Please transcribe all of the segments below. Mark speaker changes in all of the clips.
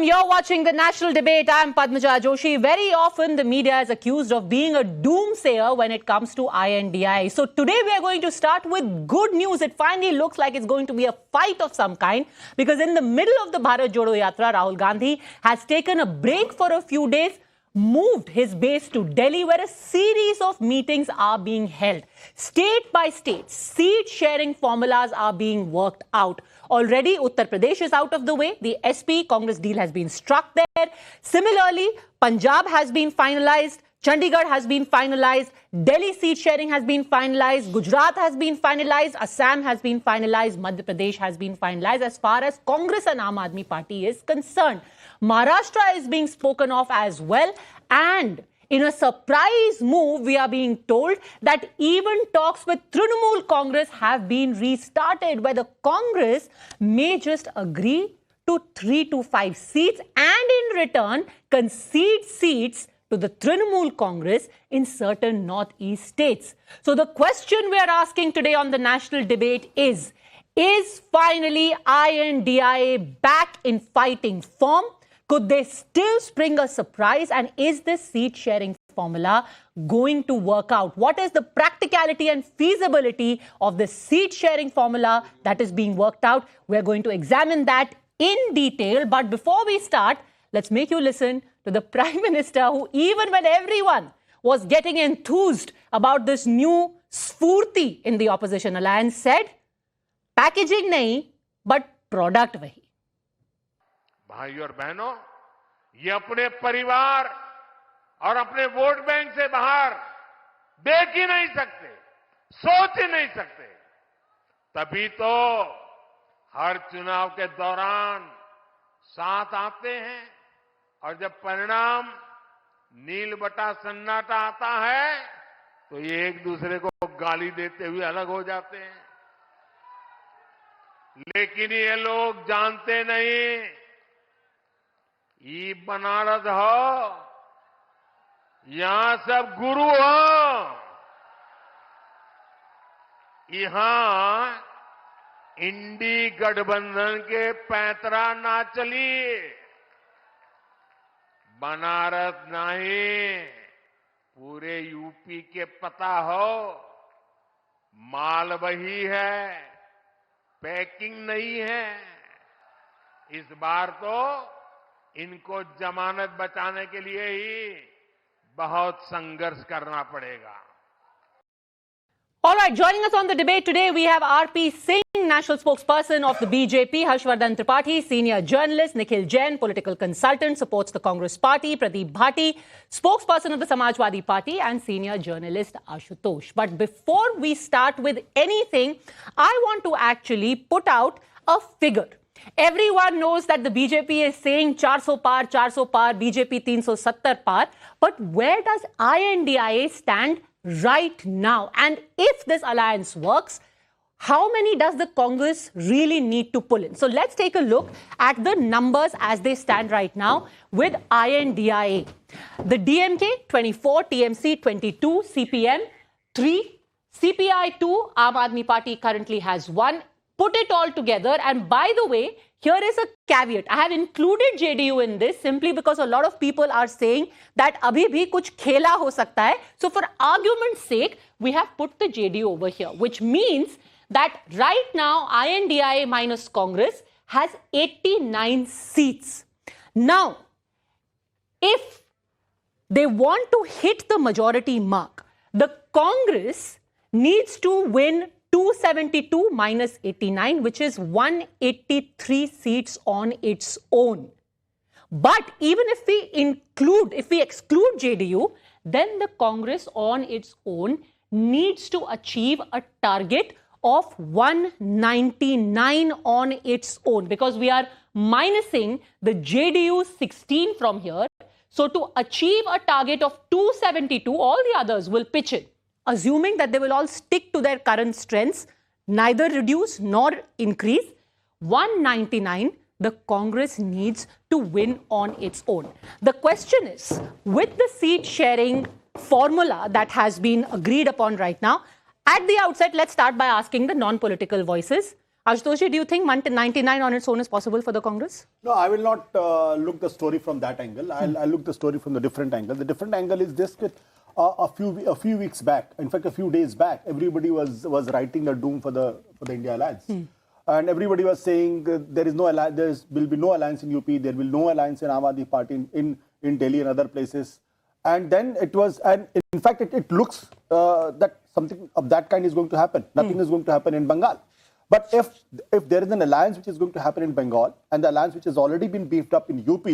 Speaker 1: Welcome. You're watching the national debate. I'm Padmaja Joshi. Very often the media is accused of being a doomsayer when it comes to INDI. So today we are going to start with good news. It finally looks like it's going to be a fight of some kind, because in the middle of the Bharat Jodo Yatra, Rahul Gandhi has taken a break for a few days, moved his base to Delhi, where a series of meetings are being held. State by state, seat sharing formulas are being worked out. Already, Uttar Pradesh is out of the way. The SP Congress deal has been struck there. Similarly, Punjab has been finalized. Chandigarh has been finalized. Delhi seat sharing has been finalized. Gujarat has been finalized. Assam has been finalized. Madhya Pradesh has been finalized as far as Congress and Aam Aadmi Party is concerned. Maharashtra is being spoken of as well. And in a surprise move, we are being told that even talks with Trinamool Congress have been restarted, where the Congress may just agree to 3 to 5 seats and in return concede seats to the Trinamool Congress in certain northeast states. So the question we are asking today on the national debate is finally INDIA back in fighting form? Could they still spring a surprise? And is this seat sharing formula going to work out? What is the practicality and feasibility of the seat sharing formula that is being worked out? We're going to examine that in detail. But before we start, let's make you listen to the Prime Minister, who, even when everyone was getting enthused about this new Sphurti in the opposition alliance, said, packaging nahi, but product wahi.
Speaker 2: भाइयों और बहनों, ये अपने परिवार और अपने vote bank से बाहर देख ही नहीं सकते, सोच ही नहीं सकते। तभी तो हर चुनाव के दौरान साथ आते हैं और जब परिणाम नील बटा सन्नाटा आता है तो ये एक दूसरे को गाली देते हुए अलग हो जाते हैं। लेकिन ये लोग जानते नहीं, ये बनारस हो, यहां सब गुरु हो, यहां इंडी गठबंधन के पैंतरा ना चली। बनारस नहीं, पूरे यूपी के पता हो, माल वही है, पैकिंग नहीं है। इस बार तो इनको जमानत बचाने के लिए ही बहुत संघर्ष करना पड़ेगा।
Speaker 1: All right, joining us on the debate today, we have RP Singh, National Spokesperson of the BJP, Harshvardhan Tripathi, Senior Journalist, Nikhil Jain, Political Consultant, supports the Congress Party, Pradeep Bhati, Spokesperson of the Samajwadi Party, and Senior Journalist Ashutosh. But before we start with anything, I want to actually put out a figure. Everyone knows that the BJP is saying 400 par, BJP 370 par. But where does INDIA stand right now? And if this alliance works, how many does the Congress really need to pull in? So let's take a look at the numbers as they stand right now with INDIA. The DMK 24, TMC 22, CPM 3, CPI 2, Aam Aadmi Party currently has 1. Put it all together, and by the way, here is a caveat. I have included JDU in this simply because a lot of people are saying that abhi bhi kuch khela ho sakta hai. So for argument's sake, we have put the JDU over here, which means that right now INDIA minus Congress has 89 seats. Now, if they want to hit the majority mark, the Congress needs to win 272 minus 89, which is 183 seats on its own. But even if we exclude JDU, then the Congress on its own needs to achieve a target of 199 on its own, because we are minusing the JDU 16 from here. So to achieve a target of 272, all the others will pitch in. Assuming that they will all stick to their current strengths, neither reduce nor increase, 199 the Congress needs to win on its own. The question is, with the seat sharing formula that has been agreed upon right now, at the outset, let's start by asking the non-political voices. Ashutosh, do you think 99 on its own is possible for the Congress?
Speaker 3: No, I will not look the story from that angle. I'll look the story from the different angle. The different angle is this: that a few weeks back, in fact, a few days back, everybody was writing the doom for the India alliance, and everybody was saying there will be no alliance in UP, there will be no alliance in Aam Aadmi Party in Delhi and other places, and then it was, and in fact, it looks that something of that kind is going to happen. Nothing is going to happen in Bengal. But if there is an alliance which is going to happen in Bengal, and the alliance which has already been beefed up in UP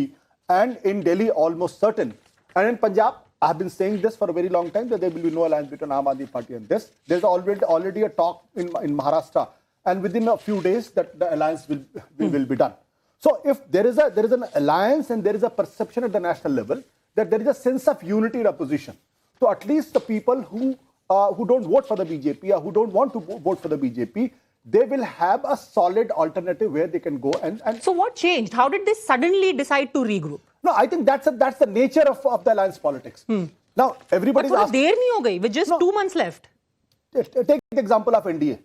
Speaker 3: and in Delhi almost certain, and in Punjab, I have been saying this for a very long time that there will be no alliance between Aam Aadmi Party and this. There's already a talk in Maharashtra, and within a few days that the alliance will be done. So if there is an alliance and there is a perception at the national level that there is a sense of unity in opposition, so at least the people who don't vote for the BJP or who don't want to vote for the BJP, they will have a solid alternative where they can go and
Speaker 1: So what changed? How did they suddenly decide to regroup?
Speaker 3: No, I think that's the nature of the alliance politics. Now, everybody's
Speaker 1: But
Speaker 3: asking...
Speaker 1: देर नहीं हो गई with just 2 months left.
Speaker 3: Take the example of NDA.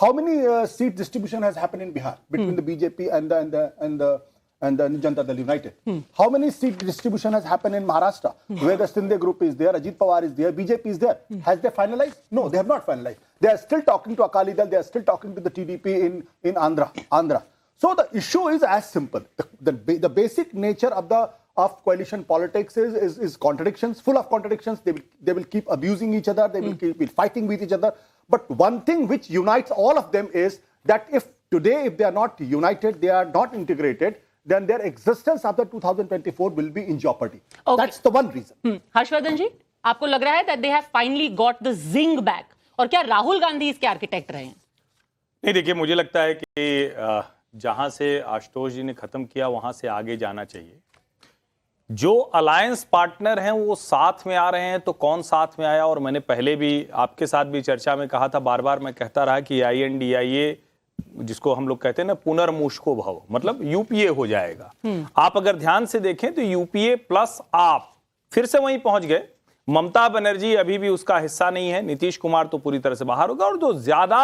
Speaker 3: How many seat distribution has happened in Bihar between the BJP and the Janata Dal United? How many seat distribution has happened in Maharashtra, where the Shinde group is there, Ajit Pawar is there, BJP is there? Has they finalized? No, they have not finalized. They are still talking to Akali Dal, they are still talking to the TDP in Andhra. So the issue is as simple. The basic nature of coalition politics is contradictions, full of contradictions. They will keep abusing each other, they will keep fighting with each other. But one thing which unites all of them is that if they are not united, they are not integrated, then their existence after 2024 will be in jeopardy.
Speaker 1: Okay.
Speaker 3: That's the one reason.
Speaker 1: Harshvardhan जी, आपको लग रहा है that they have finally got the zing back? और क्या राहुल गांधी इसके architect रहे हैं?
Speaker 4: नहीं, देखिए, मुझे लगता है कि जहां से आशुतोष जी ने खत्म किया वहां से आगे जाना चाहिए। जो अलायंस पार्टनर हैं वो साथ में आ रहे हैं, तो कौन साथ में आया? और मैंने पहले भी आपके साथ भी चर्चा में कहा था, बार बार मैं कहता रहा कि INDIA, जिसको हम लोग कहते हैं ना पुनर्मुष्को भव, मतलब यूपीए हो जाएगा। आप अगर ध्यान से देखें तो यूपीए प्लस आप फिर से वहीं पहुंच गए। ममता बनर्जी अभी भी उसका हिस्सा नहीं है, नीतीश कुमार तो पूरी तरह से बाहर होगा। और जो ज्यादा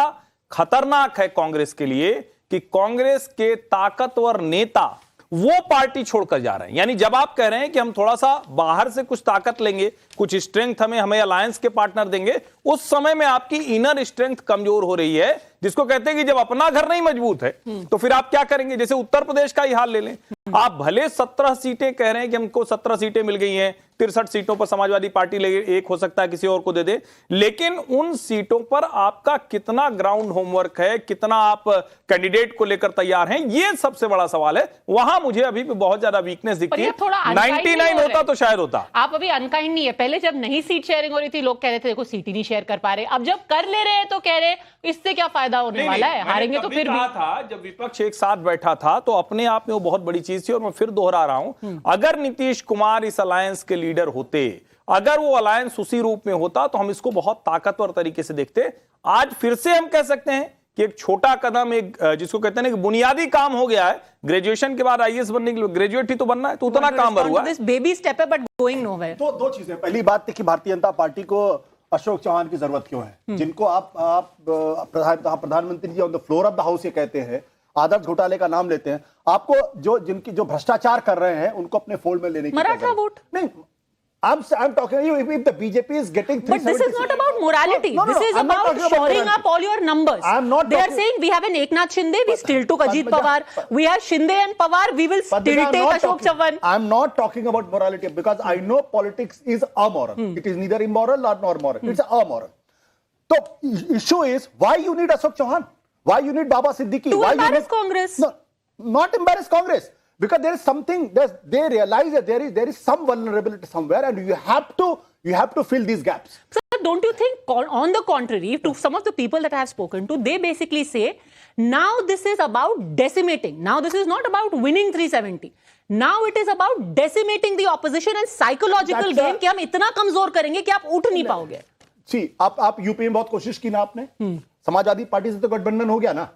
Speaker 4: खतरनाक है कांग्रेस के लिए कि कांग्रेस के ताकतवर नेता वो पार्टी छोड़कर जा रहे हैं। यानी जब आप कह रहे हैं कि हम थोड़ा सा बाहर से कुछ ताकत लेंगे, कुछ स्ट्रेंथ हमें अलायंस के पार्टनर देंगे, उस समय में आपकी इनर स्ट्रेंथ कमजोर हो रही है, जिसको कहते हैं कि जब अपना घर नहीं मजबूत है तो फिर आप क्या करेंगे? जैसे उत्तर प्रदेश का ही हाल ले लें। आप भले 17 सीटें कह रहे हैं कि हमको 17 सीटें मिल गई हैं, 63 सीटों पर समाजवादी पार्टी ले, एक हो सकता है किसी और को दे दे, लेकिन उन सीटों पर आपका कितना ग्राउंड होमवर्क है, कितना आप कैंडिडेट को लेकर तैयार हैं, ये सबसे बड़ा सवाल है। वहां मुझे अभी भी बहुत ज्यादा वीकनेस दिखती है। 99 होता तो शायद होता।
Speaker 1: आप अभी अनकाइंड नहीं है। पहले जब नहीं सीट शेयरिंग हो रही थी, लोग कह रहे थे देखो सीट ही नहीं शेयर कर पा रहे। अब जब कर ले रहे हैं तो कह रहे इससे क्या फायदा होने वाला है, हारेंगे तो फिर भी।
Speaker 4: था जब विपक्ष एक साथ बैठा था तो अपने आप में वो बहुत बड़ी चीज थी। और मैं फिर दोहरा रहा हूं, अगर नीतीश कुमार इस अलायंस के लीडर होते, अगर वो अलायंस उसी रूप में होता तो हम इसको बहुत ताकतवर तरीके से देखते। आज फिर से हम कह सकते हैं कि एक छोटा कदम, एक जिसको कहते हैं कि बुनियादी काम हो गया है। ग्रेजुएशन के बाद IAS बनने के लिए ग्रेजुएट ही तो बनना है, तो उतना काम भर हुआ।
Speaker 1: दिस बेबी स्टेप है बट गोइंग नोवेयर।
Speaker 3: तो दो चीजें। पहली बात है कि भारतीय जनता पार्टी को अशोक चौहान की जरूरत क्यों है, जिनको आप प्रधानमंत्री ji on the floor of the house ये कहते हैं, आदर्श घोटाले का नाम लेते हैं। आपको जो भ्रष्टाचार कर रहे हैं उनको अपने फोल्ड में लेने की
Speaker 1: मराठा वोट
Speaker 3: नहीं। I'm talking to you if the BJP is getting 370.
Speaker 1: But this is not about morality.
Speaker 3: No,
Speaker 1: this is about shoring up all your numbers.
Speaker 3: I'm not.
Speaker 1: They are saying we have an Eknath Shinde, we still took Ajit Pawar. We have Shinde and Pawar, we will still take Ashok Chavan.
Speaker 3: I'm not talking about morality because I know politics is amoral. It is neither immoral nor moral. It's amoral. So issue is why you need Ashok Chauhan? Why you need Baba Siddiqui?
Speaker 1: To
Speaker 3: why
Speaker 1: embarrass Congress?
Speaker 3: No, not embarrass Congress. Because there is something, they realize that there is some vulnerability somewhere, and you have to fill these gaps.
Speaker 1: So don't you think, on the contrary, to some of the people that I have spoken to, they basically say, now this is about decimating. Now this is not about winning 370. Now it is about decimating the opposition and psychological game कि हम इतना कमजोर करेंगे कि आप उठ नहीं पाओगे।
Speaker 3: जी, आप यूपी में बहुत कोशिश की ना आपने, समाजवादी पार्टी से तो गठबंधन हो गया ना।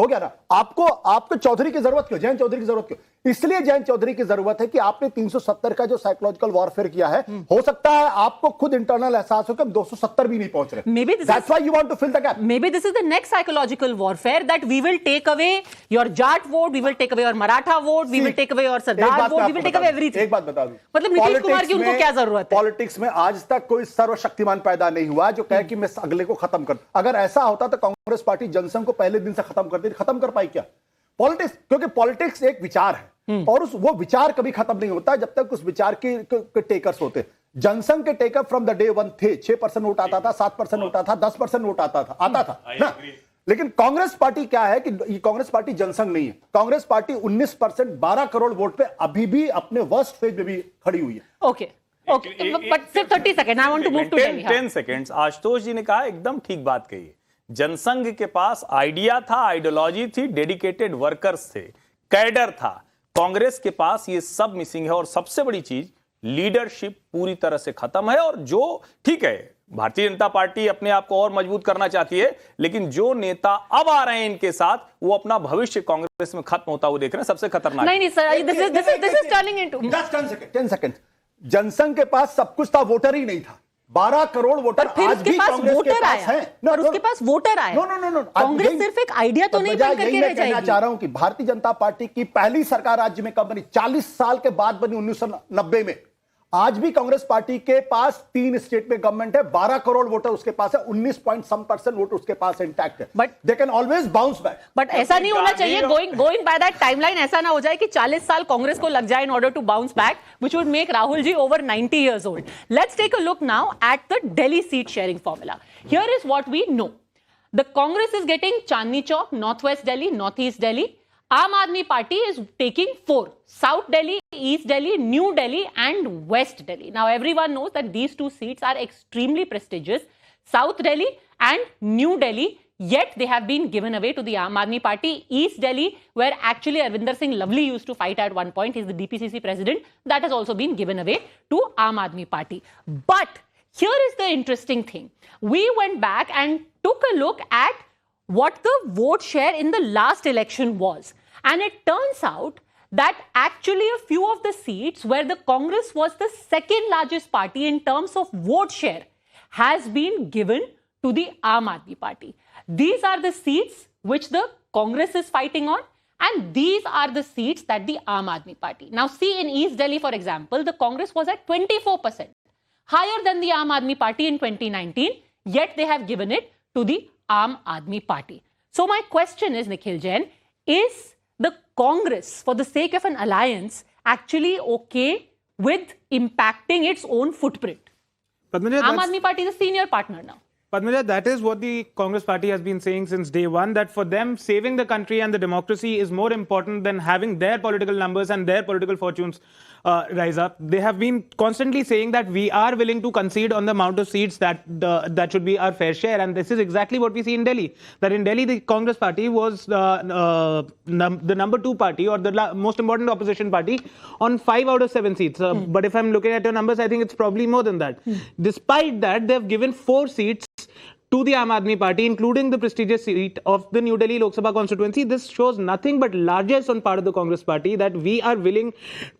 Speaker 3: आपको चौधरी की जरूरत क्यों, जयंत चौधरी की जरूरत क्यों? इसलिए जयंत चौधरी की जरूरत है कि आपने 370 का जो साइकोलॉजिकल वॉरफेयर किया है, हो सकता है आपको खुद इंटरनल एहसास हो कि हम 270 भी नहीं पहुंच रहे।
Speaker 1: Maybe
Speaker 3: That's why you want to fill the gap.
Speaker 1: Maybe this is the next psychological warfare that we will take away your Jat vote, we will take away your Maratha vote, we will take away your Sardar vote, we will take away everything.
Speaker 3: एक बात बता दूं,
Speaker 1: मतलब नीतीश कुमार की उनको क्या जरूरत है?
Speaker 3: पॉलिटिक्स में आज तक कोई सर्वशक्तिमान पैदा नहीं हुआ जो कहे कि मैं अगले को खत्म कर। अगर ऐसा होता तो कांग्रेस पार्टी जनसंघ को पहले दिन से खत्म कर देती, खत्म कर पाई क्या? पॉलिटिक्स, क्योंकि पॉलिटिक्स एक विचार है और वो विचार कभी खत्म नहीं होता जब तक उस विचार के टेकर्स होते। जनसंघ के taker from the day one थे, 6% वोट आता था, 7% वोट आता था, 10% वोट आता था ना। लेकिन कांग्रेस पार्टी क्या है कि ये कांग्रेस पार्टी जनसंघ नहीं है। कांग्रेस पार्टी 19% 12 करोड़ वोट पे अभी भी अपने वर्स्ट फेज में भी खड़ी हुई है।
Speaker 1: ओके बट सिर्फ 30 second, I want to move to Delhi.
Speaker 4: 10 seconds. Ashutosh ji ने कहा एकदम ठीक बात कही। जनसंघ के पास आइडिया था, आइडियोलॉजी थी, डेडिकेटेड वर्कर्स थे, कैडर था। कांग्रेस के पास ये सब मिसिंग है और सबसे बड़ी चीज लीडरशिप पूरी तरह से खत्म है। और जो ठीक है, भारतीय जनता पार्टी अपने आप को और मजबूत करना चाहती है, लेकिन जो नेता अब आ रहे हैं इनके साथ, वो अपना भविष्य कांग्रेस में खत्म होता हुआ देख रहे हैं। सबसे खतरनाक
Speaker 1: नहीं sir, this is turning into
Speaker 3: just 10 second. Jansangh के पास सब कुछ था, वोटर ही नहीं था। 12 करोड़ वोटर आज भी कांग्रेस के पास है।
Speaker 1: और उसके पास वोटर आया।
Speaker 3: नो,
Speaker 1: कांग्रेस सिर्फ एक आइडिया तो नहीं बन करके रह जाएगी।
Speaker 3: मैं चाह रहा हूं कि भारतीय जनता पार्टी की पहली सरकार राज्य में कब बनी? 40 साल के बाद बनी, 1990 में। आज भी कांग्रेस पार्टी के पास 3 स्टेट में गवर्नमेंट है, 12 करोड़ वोटर उसके पास है, 19% वोट उसके पास इंटैक्ट है।
Speaker 1: But
Speaker 3: they can always bounce back.
Speaker 1: But ऐसा नहीं होना चाहिए, गोइंग बाय दैट टाइमलाइन। ऐसा ना हो जाए कि 40 साल कांग्रेस को लग जाए in order to bounce back, which would make Rahul ji over 90 years old. Let's take a look now at the Delhi seat sharing formula. Here is what we know. The Congress is getting Chandni Chowk, Northwest Delhi, Northeast Delhi. Aam Aadmi Party is taking 4: South Delhi, East Delhi, New Delhi, and West Delhi. Now, everyone knows that these two seats are extremely prestigious, South Delhi and New Delhi, yet they have been given away to the Aam Aadmi Party. East Delhi, where actually Arvinder Singh Lovely used to fight at one point, he's the DPCC president, that has also been given away to Aam Aadmi Party. But here is the interesting thing. We went back and took a look at what the vote share in the last election was. And it turns out that actually a few of the seats where the Congress was the second largest party in terms of vote share has been given to the Aam Aadmi Party. These are the seats which the Congress is fighting on, and these are the seats that the Aam Aadmi Party. Now see, in East Delhi, for example, the Congress was at 24%, higher than the Aam Aadmi Party in 2019, yet they have given it to the Aam Aadmi Party. So my question is, Nikhil Jain, is the Congress, for the sake of an alliance, actually okay with impacting its own footprint?
Speaker 5: Padmaja,
Speaker 1: Aam Aadmi Party is a senior partner now.
Speaker 5: Padmaja, that is what the Congress party has been saying since day one, that for them, saving the country and the democracy is more important than having their political numbers and their political fortunes rise up. They have been constantly saying that we are willing to concede on the amount of seats that should be our fair share. And this is exactly what we see in Delhi. That in Delhi, the Congress party was the number 2 party, or the most important opposition party, on 5 out of 7 seats. But if I'm looking at your numbers, I think it's probably more than that. Despite that, they've given 4 seats to the Aam Aadmi Party, including the prestigious seat of the New Delhi Lok Sabha constituency. This shows nothing but largesse on part of the Congress party, that we are willing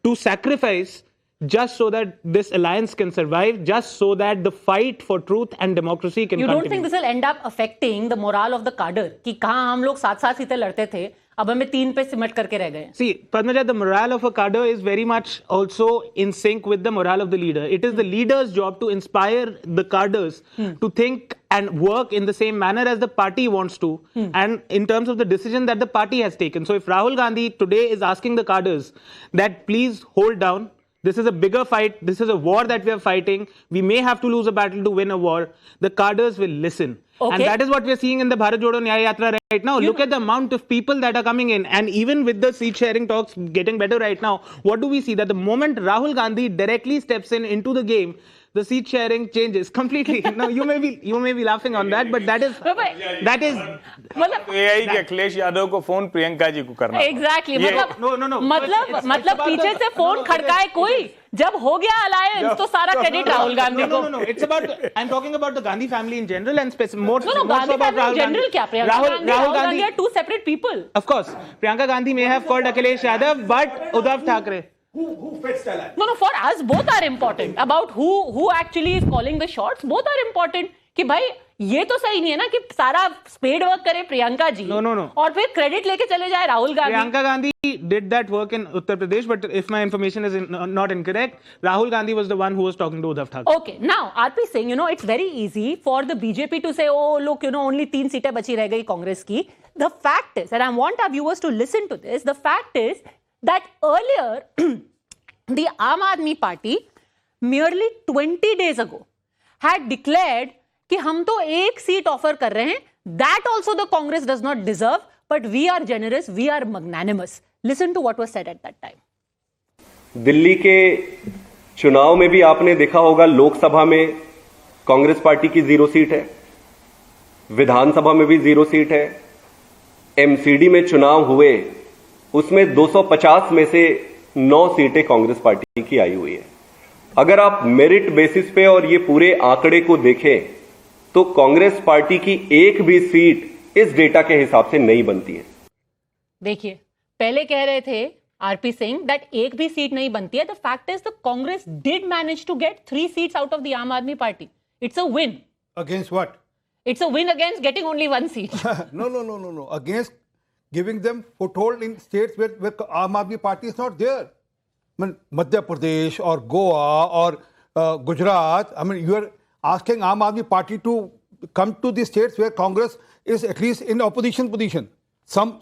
Speaker 5: to sacrifice just so that this alliance can survive, just so that the fight for truth and democracy can continue.
Speaker 1: You don't think this will end up affecting the morale of the cadre? कि कहाँ हम लोग 7-7 सीटें लड़ते थे, अब हमें 3 पे सिमट करके रह गए.
Speaker 5: See, Padmaja, the morale of a cadre is very much also in sync with the morale of the leader. It is the leader's job to inspire the cadres to think and work in the same manner as the party wants to, and in terms of the decision that the party has taken. So if Rahul Gandhi today is asking the cadres that please hold down, this is a bigger fight, this is a war that we are fighting, we may have to lose a battle to win a war, the cadres will listen.
Speaker 1: Okay.
Speaker 5: And that is what we are seeing in the Bharat Jodo Nyaya Yatra right now. Look at the amount of people that are coming in. And even with the seat sharing talks getting better right now, what do we see? That the moment Rahul Gandhi directly steps into the game, the seat sharing changes completely. Now you may be laughing on that, but that is
Speaker 1: मतलब
Speaker 4: तो यही कि अखिलेश यादव को phone Priyanka ji को करना
Speaker 1: exactly
Speaker 5: No.
Speaker 1: मतलब पीछे से फोन खड़काए कोई, जब हो गया अलायंस तो सारा क्रेडिट राहुल गांधी को.
Speaker 5: No. It's about. I'm talking about the Gandhi family in general and more.
Speaker 1: No, Gandhi
Speaker 5: about
Speaker 1: family in
Speaker 5: Rahul
Speaker 1: general
Speaker 5: Gandhi.
Speaker 1: क्या? Priyanka Rahul Gandhi are two separate people.
Speaker 5: Of course, Priyanka Gandhi may have called Akhilesh Yadav, but Uddhav Thackeray.
Speaker 3: Who fits the line?
Speaker 1: No, for us both are important. About who actually is calling the shots, both are important. कि भाई ये तो सही नहीं है ना कि सारा स्पेड वर्क करे प्रियंका जी.
Speaker 5: No.
Speaker 1: और फिर क्रेडिट लेके चले जाए Rahul Gandhi.
Speaker 5: Priyanka Gandhi did that work in Uttar Pradesh, but if my information is not incorrect, Rahul Gandhi was the one who was talking to Uddhav Thackeray.
Speaker 1: Okay, now RP Singh, it's very easy for the BJP to say, oh look, only 3 सीटें बची रह गई कांग्रेस की. The fact is, and I want our viewers to listen to this, the fact is that earlier the Aam Aadmi Party merely 20 days ago had declared कि हम तो एक seat offer कर रहे हैं. That also the Congress does not deserve, but we are generous, we are magnanimous. Listen to what was said at that time.
Speaker 6: Delhi के चुनाव में भी आपने देखा होगा, लोकसभा में कांग्रेस पार्टी की 0 सीट है, विधानसभा में भी 0 सीट है, एमसीडी में चुनाव हुए उसमें 250 में से 9 सीटें कांग्रेस पार्टी की आई हुई है. अगर आप मेरिट बेसिस पे और ये पूरे आंकड़े को देखें तो कांग्रेस पार्टी की एक भी सीट इस डेटा के हिसाब से नहीं बनती है.
Speaker 1: देखिए, पहले कह रहे थे आरपी सिंह दैट एक भी सीट नहीं बनती है. The fact is the Congress did manage to get 3 seats out of the Aam Aadmi Party. It's a win.
Speaker 7: Against what?
Speaker 1: It's a win against getting only 1 seat.
Speaker 7: No. Against giving them foothold in states where Aam Aadmi Party is not there. I mean, Madhya Pradesh or Goa or Gujarat. I mean, you are asking Aam Aadmi Party to come to the states where Congress is at least in opposition position. Some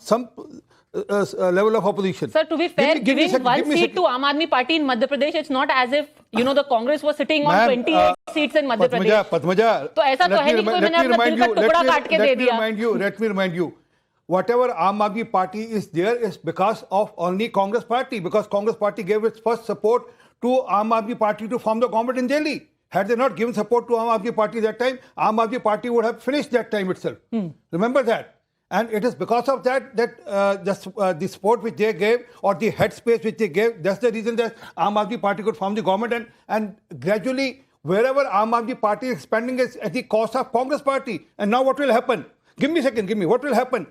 Speaker 7: level of opposition.
Speaker 1: Sir, to be fair, giving 1 seat to Aam Aadmi Party in Madhya Pradesh, it's not as if, the Congress was sitting on 28 seats in Madhya Pradesh.
Speaker 7: Padmaja,
Speaker 1: तो ऐसा तो है नहीं कोई मैंने अपना दिल का टुकड़ा काट के दे दिया.
Speaker 7: Let me remind you, whatever Aam Aadmi Party is there is because of only Congress Party, because Congress Party gave its first support to Aam Aadmi Party to form the government in Delhi. Had they not given support to Aam Aadmi Party that time, Aam Aadmi Party would have finished that time itself. Remember that. And it is because of that the support which they gave or the headspace which they gave, that's the reason that Aam Aadmi Party could form the government, and gradually wherever Aam Aadmi Party is expanding is at the cost of Congress Party. And now what will happen? Give me a second. What will happen?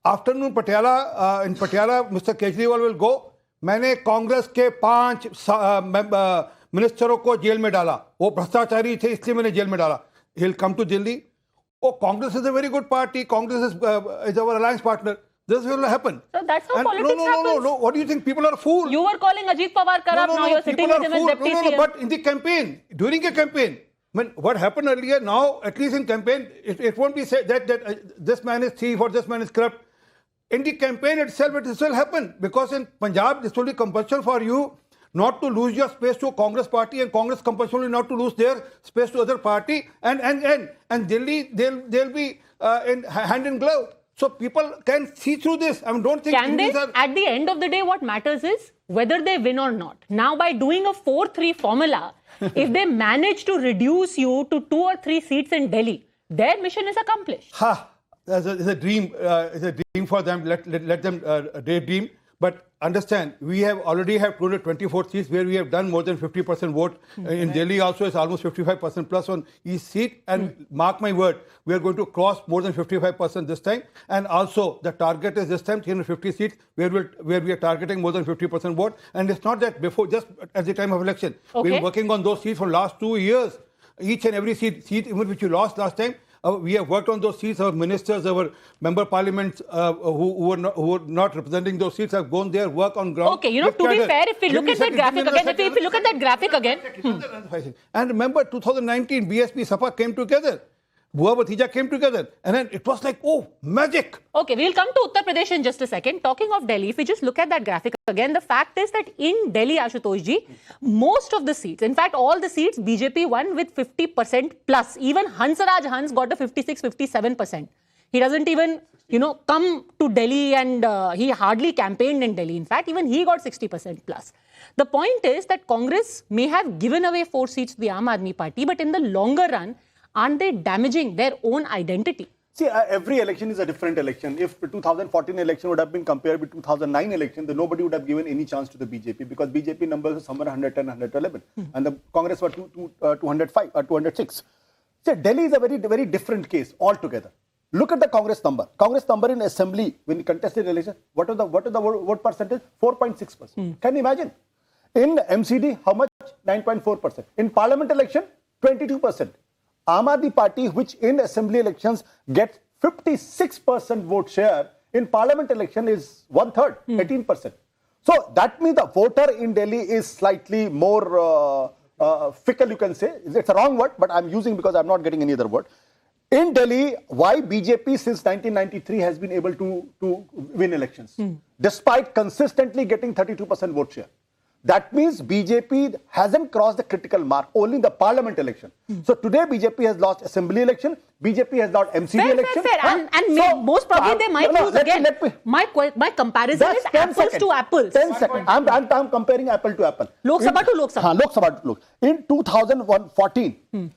Speaker 7: Afternoon in Patiala, Mr. Kejriwal will go. मैंने कांग्रेस के 5 मिनिस्टरों को jail में डाला, वो भ्रष्टाचारी थे इसलिए मैंने जेल में डाला. He'll come to Delhi. Oh, Congress is a very good party. Congress is our alliance partner. This will happen.
Speaker 1: So that's how politics happens.
Speaker 7: No. What do you think? People are fools.
Speaker 1: You were calling Ajit Pawar corrupt, now you're sitting with him as deputy CM.
Speaker 7: But in the campaign, during a campaign, I mean, what happened earlier, now, at least in campaign, it won't be said that this man is thief or this man is corrupt. In the campaign itself, it will happen. Because in Punjab, this will be compulsion for you not to lose your space to a Congress party, and Congress compulsorily not to lose their space to other party, and Delhi they'll be in hand in glove. So people can see through this. I mean, don't think.
Speaker 1: Can they? At the end of the day, what matters is whether they win or not. Now, by doing a 4-3 formula, if they manage to reduce you to 2 or 3 seats in Delhi, their mission is accomplished.
Speaker 7: It's a dream. It's a dream for them. Let them daydream. But understand, we already have 224 seats where we have done more than 50% vote. In Delhi also, it's almost 55% plus on each seat. And mark my word, we are going to cross more than 55% this time. And also, the target is this time 350 seats where we are targeting more than 50% vote. And it's not that before, just at the time of election.
Speaker 1: Okay.
Speaker 7: We've been working on those seats for last 2 years. Each and every seat even which you lost last time, we have worked on those seats. Our ministers, our member parliaments who were not representing those seats have gone there, work on ground.
Speaker 1: Okay, to be fair, if we look at that graphic again,
Speaker 7: And remember, 2019, BSP Sapa came together. Bua Bhatija came together. And then it was like, oh, magic.
Speaker 1: Okay, we'll come to Uttar Pradesh in just a second. Talking of Delhi, if we just look at that graphic again, the fact is that in Delhi, Ashutosh ji, most of the seats, in fact, all the seats, BJP won with 50% plus. Even Hansraj Hans got a 56-57%. He doesn't even, come to Delhi, and he hardly campaigned in Delhi. In fact, even he got 60% plus. The point is that Congress may have given away 4 seats to the Aam Aadmi Party, but in the longer run, aren't they damaging their own identity?
Speaker 3: See, every election is a different election. If the 2014 election would have been compared with 2009 election, then nobody would have given any chance to the BJP because BJP numbers were somewhere 110, 111, and the Congress were 205 or 206. See, Delhi is a very, very different case altogether. Look at the Congress number. Congress number in assembly when you contested election, what is the vote percentage? 4.6%. Can you imagine? In MCD, how much? 9.4%. In parliament election, 22%. Aam Aadmi Party, which in assembly elections gets 56% vote share, in parliament election is 1/3, 18%. So that means the voter in Delhi is slightly more fickle, you can say. It's a wrong word, but I'm using because I'm not getting any other word. In Delhi, why BJP since 1993 has been able to win elections, despite consistently getting 32% vote share. That means BJP hasn't crossed the critical mark, only in the parliament election. So today BJP has lost assembly election, BJP has lost MCD election.
Speaker 1: Fair. And most probably they might lose again. My comparison is apples to apples.
Speaker 3: 10 seconds. I'm comparing apple to apple.
Speaker 1: Lok Sabha to Lok Sabha.
Speaker 3: Lok Sabha to Lok. In 2014,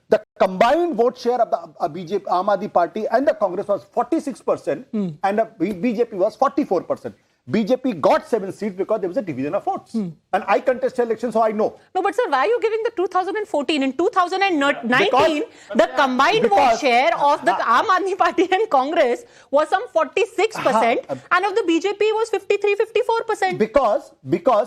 Speaker 3: the combined vote share of the BJP, Aam Aadmi Party and the Congress was 46% and the BJP was 44%. BJP got 7 seats because there was a division of votes. And I contested elections, so I know.
Speaker 1: No, but sir, why are you giving the 2014? In 2019, the combined vote share of the Aam Aadmi Party and Congress was some 46%, and of the BJP was 53-54%.
Speaker 3: Because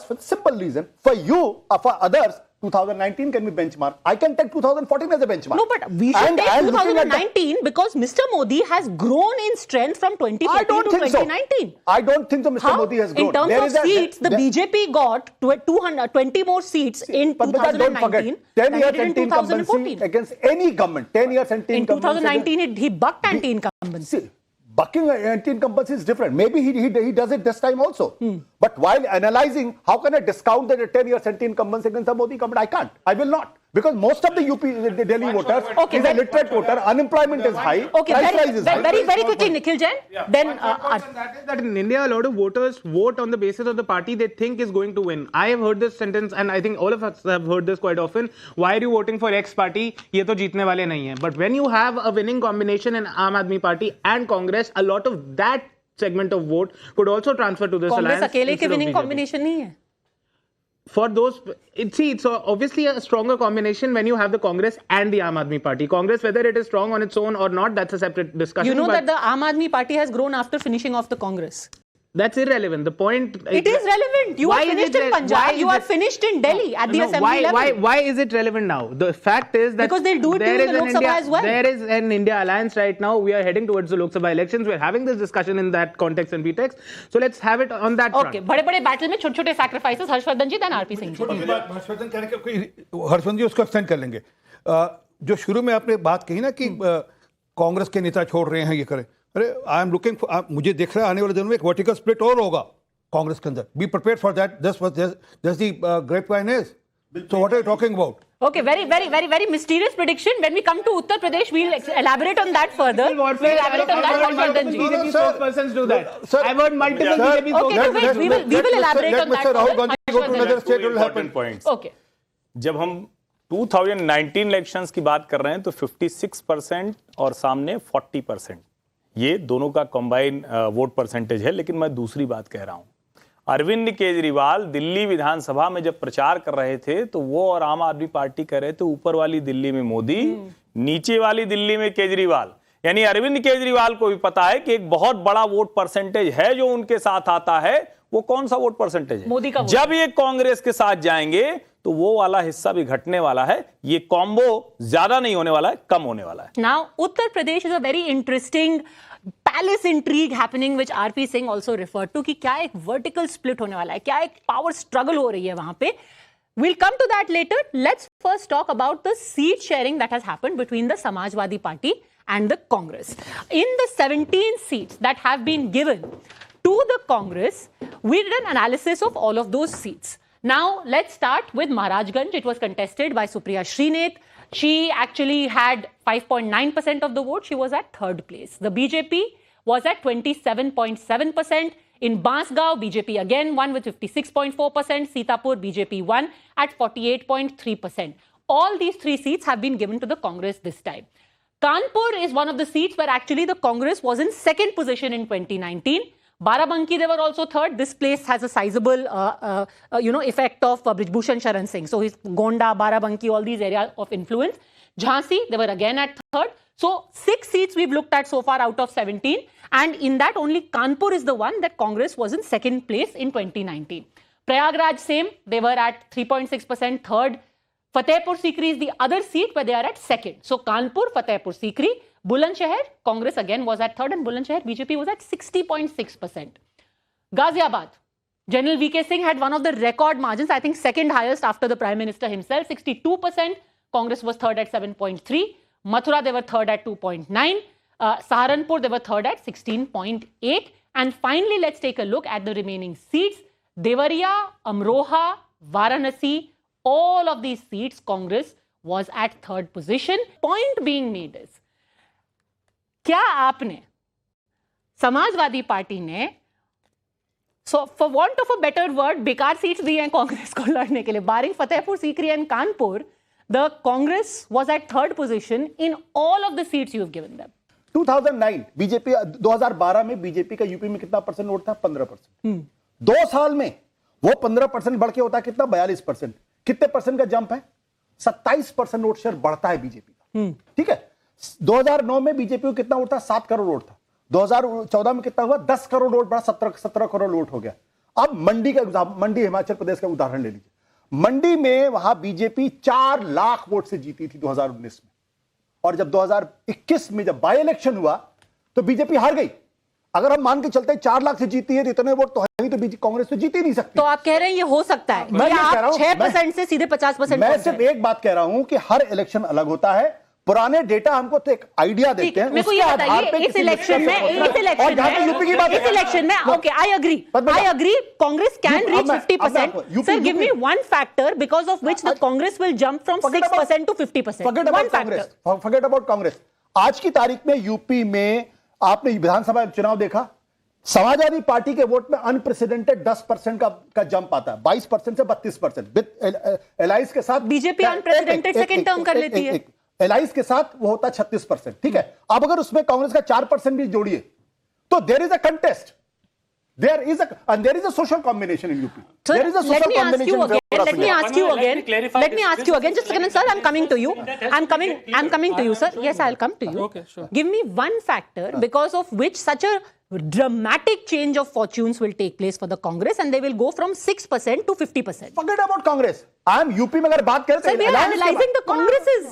Speaker 3: for the simple reason, for you or for others, 2019 can be benchmark. I can take 2014 as a benchmark.
Speaker 1: No, but we should take 2019 because Mr. Modi has grown in strength from 2014 to 2019.
Speaker 3: So. I don't think so. Mr. Modi has grown.
Speaker 1: In terms of seats, the BJP got 220 more seats in 2019
Speaker 3: don't forget, 10 years anti-incumbency against any government. 10 years anti-incumbency.
Speaker 1: In 2019, he bucked anti-incumbency.
Speaker 3: Bucking anti-incumbency is different. Maybe he does it this time also. But while analyzing, how can I discount that 10 years anti-incumbency against the Modi government? I can't. I will not. Because most of the the Delhi voters is a literate voter. Unemployment is high.
Speaker 1: Okay, very quickly, Nikhil Jain. Then
Speaker 5: that is that in India, a lot of voters vote on the basis of the party they think is going to win. I have heard this sentence, and I think all of us have heard this quite often. Why are you voting for X party? ये तो जीतने वाले नहीं हैं. But when you have a winning combination in Aam Aadmi Party and Congress, a lot of that segment of vote could also transfer to this alliance.
Speaker 1: Congress अकेले के winning combination नहीं है.
Speaker 5: For those, it's obviously a stronger combination when you have the Congress and the Aam Aadmi Party. Congress, whether it is strong on its own or not, that's a separate discussion.
Speaker 1: You know that the Aam Aadmi Party has grown after finishing off the Congress.
Speaker 5: That's irrelevant. The point...
Speaker 1: It is relevant. You are finished in Punjab. You are finished in Delhi at the assembly level.
Speaker 5: Why is it relevant now? The fact is that...
Speaker 1: Because they'll do it in the Lok Sabha as well.
Speaker 5: There is an India alliance right now. We are heading towards the Lok Sabha elections. We're having this discussion in that context and pretext. So let's have it on that front.
Speaker 1: Okay. बड़े-बड़े battle में छोटे-छोटे sacrifices. Harshvardhan ji, then RP Singh ji.
Speaker 7: Harshvardhan जी उसको extend कर लेंगे. जो शुरू में आपने बात कही ना कि कांग्रेस के नेता छोड़ रहे हैं ये करें. अरे आई एम लुकिंग, मुझे दिख रहा है आने वाले दिनों में एक वर्टिकल स्प्लिट और होगा कांग्रेस के अंदर. Be prepared for that. That's the grapevine is. So what are you talking about?
Speaker 1: Okay, very mysterious prediction. When we come to Uttar Pradesh, we'll elaborate on that further. We'll elaborate on that. Harshvardhan ji.
Speaker 5: BJP spokespersons do that. I've heard multiple BJP
Speaker 1: spokespersons. Okay, we will elaborate on that.
Speaker 7: Rahul Gandhi go to another state will happen.
Speaker 1: Okay.
Speaker 4: जब हम 2019 elections की बात कर रहे हैं तो 56% और सामने 40%. ये दोनों का कंबाइन वोट परसेंटेज है. लेकिन मैं दूसरी बात कह रहा हूं. अरविंद केजरीवाल दिल्ली विधानसभा में जब प्रचार कर रहे थे तो वो और आम आदमी पार्टी कह रहे थे ऊपर वाली दिल्ली में मोदी, नीचे वाली दिल्ली में केजरीवाल. यानी अरविंद केजरीवाल को भी पता है कि एक बहुत बड़ा वोट परसेंटेज है जो उनके साथ आता है. वो कौन सा वोट परसेंटेज है?
Speaker 1: मोदी का.
Speaker 4: जब ये कांग्रेस के साथ जाएंगे तो वो वाला हिस्सा भी घटने वाला है. ये कॉम्बो ज्यादा नहीं होने वाला है, कम होने वाला है.
Speaker 1: Now, Uttar Pradesh is a very interesting palace intrigue happening, which RP Singh also referred to, कि क्या एक vertical split होने वाला है, क्या एक power struggle हो रही है वहां पे. We'll come to that later. Let's first talk about the seat sharing that has happened between the Samajwadi Party and the Congress. In the 17 seats that have been given to the Congress, we did an analysis of all of those seats. Now, let's start with Maharajganj. It was contested by Supriya Srinath. She actually had 5.9% of the vote. She was at third place. The BJP was at 27.7%. In Bansgaon, BJP again won with 56.4%. Sitapur, BJP won at 48.3%. All these three seats have been given to the Congress this time. Kanpur is one of the seats where actually the Congress was in second position in 2019. Barabanki, they were also third. This place has a sizable, effect of Brijbhushan Sharan Singh. So he's Gonda, Barabanki, all these areas of influence. Jhansi, they were again at third. So 6 seats we've looked at so far out of 17. And in that, only Kanpur is the one that Congress was in second place in 2019. Prayagraj, same. They were at 3.6%, third. Fatehpur Sikri is the other seat where they are at second. So Kanpur, Fatehpur Sikri, Bulandshahr, Congress again was at third, and Bulandshahr, BJP was at 60.6%. Ghaziabad, General VK Singh had one of the record margins, I think second highest after the Prime Minister himself, 62%. Congress was third at 7.3. Mathura, they were third at 2.9. Saharanpur, they were third at 16.8. And finally, let's take a look at the remaining seats. Devariya, Amroha, Varanasi, all of these seats, Congress was at third position. Point being made is, क्या आपने Samajwadi Party ने for want of a better word बेकार seats दी हैं कांग्रेस को लड़ने के लिए? Barring Fatehpur Sikri and Kanpur, the Congress was at third position in all of the seats you have given them.
Speaker 3: 2009 BJP 2012 में बीजेपी का यूपी में कितना परसेंट वोट था? 15%. 2 साल में वो 15% बढ़ के होता है कितना? 42%. कितने परसेंट का जंप है? 27% वोट शेयर बढ़ता है बीजेपी का. ठीक है. 2009 में बीजेपी को कितना वोट था? 7 करोड़ वोट था. 2014 में कितना हुआ? 10 करोड़ वोट बढ़ा, 17 करोड़ वोट हो गया. अब मंडी हिमाचल प्रदेश का उदाहरण ले लीजिए. मंडी में वहां बीजेपी 4 लाख वोट से जीती थी 2019 में, और जब 2021 में जब बाई इलेक्शन हुआ तो बीजेपी हार गई. अगर हम मान के चलते हैं 4 लाख से जीती है तो इतने वोट तो है ही, तो कांग्रेस तो जीत ही नहीं सकती.
Speaker 1: तो आप कह रहे हैं ये हो सकता है?
Speaker 3: मैं कह रहा हूं
Speaker 1: 6% से सीधे 50%.
Speaker 3: मैं सिर्फ एक बात कह रहा हूं कि हर इलेक्शन अलग होता है. पुराने डेटा हमको तो एक आइडिया देते हैं.
Speaker 1: मेरे को ये बताइए, इस इलेक्शन में
Speaker 3: यूपी की बात,
Speaker 1: इस इलेक्शन में okay, I agree, Congress can reach 50%. Sir, give me one factor because of which the Congress will jump from 6% to 50%.
Speaker 3: Forget about Congress. आज की तारीख में यूपी में आपने विधानसभा चुनाव देखा, समाजवादी पार्टी के वोट में अनप्रेसिडेंटेड 10% का जंप आता है, 22% से 32%. विद एलाइंस के साथ
Speaker 1: बीजेपी अनप्रेसिडेंटेड सेकंड टर्म कर लेती है.
Speaker 3: एलाइंस के साथ वो होता है 36%. ठीक है. अब अगर उसमें कांग्रेस का 4% भी जोड़िए तो there is a contest, there is a social combination in UP. There is a social combination.
Speaker 1: Let me ask you again. Just a second, sir. I'm coming to you. I'm coming to you, sir. Yes, I'll come to you.
Speaker 5: Okay, sure.
Speaker 1: Give me one factor because of which such a dramatic change of fortunes will take place for the Congress, and they will go from 6% to 50%.
Speaker 3: Forget about Congress. I'm UP में अगर बात करें तो
Speaker 1: Sir, we are analyzing the Congress's